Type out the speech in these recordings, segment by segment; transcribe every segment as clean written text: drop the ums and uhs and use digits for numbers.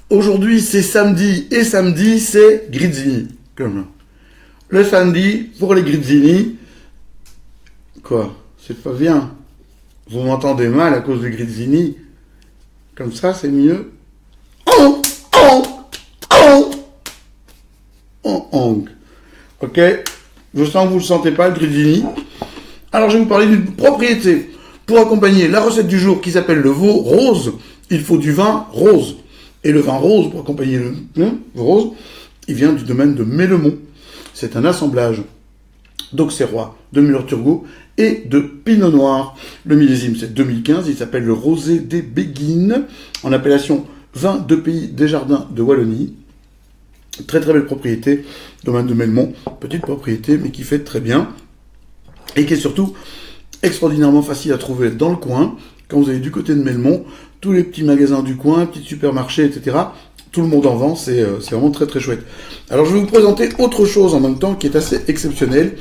Aujourd'hui, c'est samedi, et samedi, c'est Grizzini. Comme le samedi, pour les Grizzini. Quoi? C'est pas bien. Vous m'entendez mal à cause du Grizzini. Comme ça, c'est mieux. Oh, oh, oh, oh, oh. Ok? Je sens que vous ne le sentez pas, le Grizzini. Alors, je vais vous parler d'une propriété. Pour accompagner la recette du jour qui s'appelle le veau rose, il faut du vin rose. Et le vin rose, pour accompagner le rose, il vient du domaine de Mélemont. C'est un assemblage d'Auxerrois, de Müller-Turgot et de Pinot Noir. Le millésime, c'est 2015. Il s'appelle le Rosé des Béguines, en appellation vin de pays des jardins de Wallonie. Très très belle propriété, domaine de Mélemont. Petite propriété, mais qui fait très bien. Et qui est surtout extraordinairement facile à trouver dans le coin. Quand vous allez du côté de Mélemont, tous les petits magasins du coin, petits supermarchés, etc., tout le monde en vend, c'est vraiment très très chouette. Alors je vais vous présenter autre chose en même temps qui est assez exceptionnel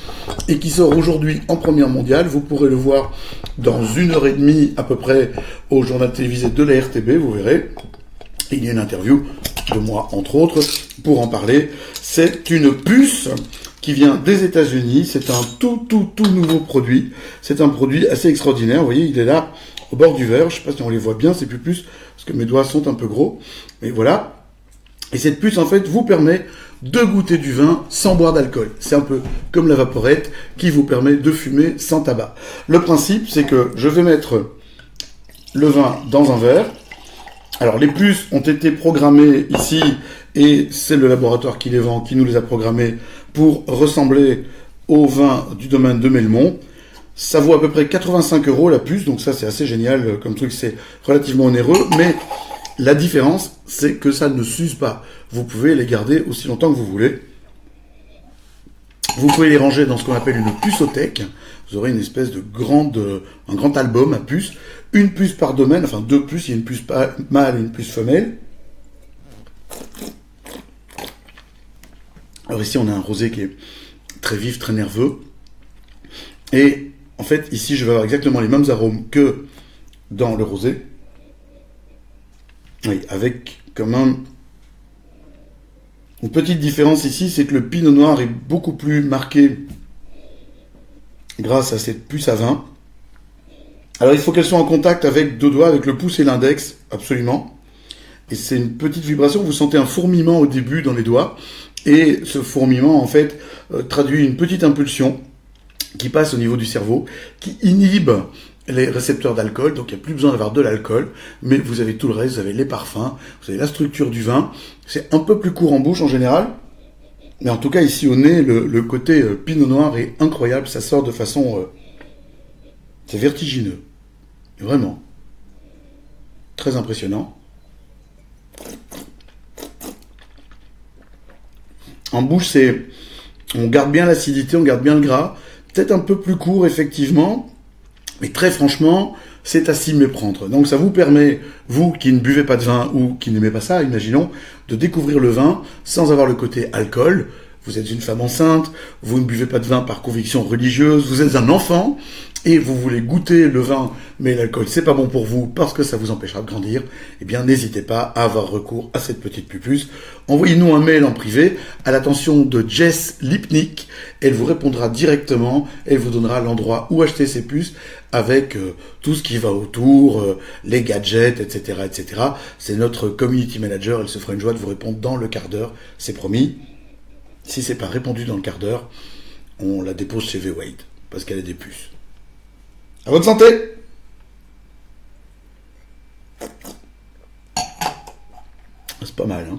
et qui sort aujourd'hui en première mondiale. Vous pourrez le voir dans 1h30 à peu près au journal télévisé de la RTB, vous verrez. Il y a une interview de moi, entre autres, pour en parler. C'est une puce qui vient des États-Unis. C'est un tout nouveau produit. C'est un produit assez extraordinaire. Vous voyez, il est là au bord du verre. Je ne sais pas si on les voit bien, c'est plus parce que mes doigts sont un peu gros. Mais voilà. Et cette puce, en fait, vous permet de goûter du vin sans boire d'alcool. C'est un peu comme la vaporette qui vous permet de fumer sans tabac. Le principe, c'est que je vais mettre le vin dans un verre. Alors, les puces ont été programmées ici, et c'est le laboratoire qui les vend, qui nous les a programmées pour ressembler au vin du domaine de Mélemont. Ça vaut à peu près 85 € la puce, donc ça c'est assez génial comme truc, c'est relativement onéreux, mais la différence, c'est que ça ne s'use pas. Vous pouvez les garder aussi longtemps que vous voulez. Vous pouvez les ranger dans ce qu'on appelle une puceothèque. Vous aurez une espèce de un grand album à puces. Une puce par domaine, enfin 2 puces, il y a une puce mâle et une puce femelle. Alors ici, on a un rosé qui est très vif, très nerveux. Et en fait, ici, je vais avoir exactement les mêmes arômes que dans le rosé. Oui, avec quand même une petite différence ici, c'est que le pinot noir est beaucoup plus marqué grâce à cette puce à vin. Alors il faut qu'elle soit en contact avec 2 doigts, avec le pouce et l'index, absolument. Et c'est une petite vibration, vous sentez un fourmillement au début dans les doigts. Et ce fourmillement, en fait, traduit une petite impulsion qui passe au niveau du cerveau, qui inhibe les récepteurs d'alcool, donc il n'y a plus besoin d'avoir de l'alcool, mais vous avez tout le reste, vous avez les parfums, vous avez la structure du vin, c'est un peu plus court en bouche en général, mais en tout cas ici au nez, le côté pinot noir est incroyable, ça sort de façon... c'est vertigineux, vraiment, très impressionnant. En bouche, on garde bien l'acidité, on garde bien le gras, peut-être un peu plus court effectivement, mais très franchement, c'est à s'y méprendre. Donc ça vous permet, vous qui ne buvez pas de vin ou qui n'aimez pas ça, imaginons, de découvrir le vin sans avoir le côté alcool. Vous êtes une femme enceinte, vous ne buvez pas de vin par conviction religieuse, vous êtes un enfant et vous voulez goûter le vin, mais l'alcool c'est pas bon pour vous parce que ça vous empêchera de grandir, eh bien n'hésitez pas à avoir recours à cette petite pupuce. Envoyez-nous un mail en privé à l'attention de Jess Lipnick, elle vous répondra directement, elle vous donnera l'endroit où acheter ces puces avec tout ce qui va autour, les gadgets, etc., etc. C'est notre community manager, elle se fera une joie de vous répondre dans le quart d'heure, c'est promis. Si c'est pas répondu dans le quart d'heure, on la dépose chez V-Wade, parce qu'elle a des puces. À votre santé! C'est pas mal, hein?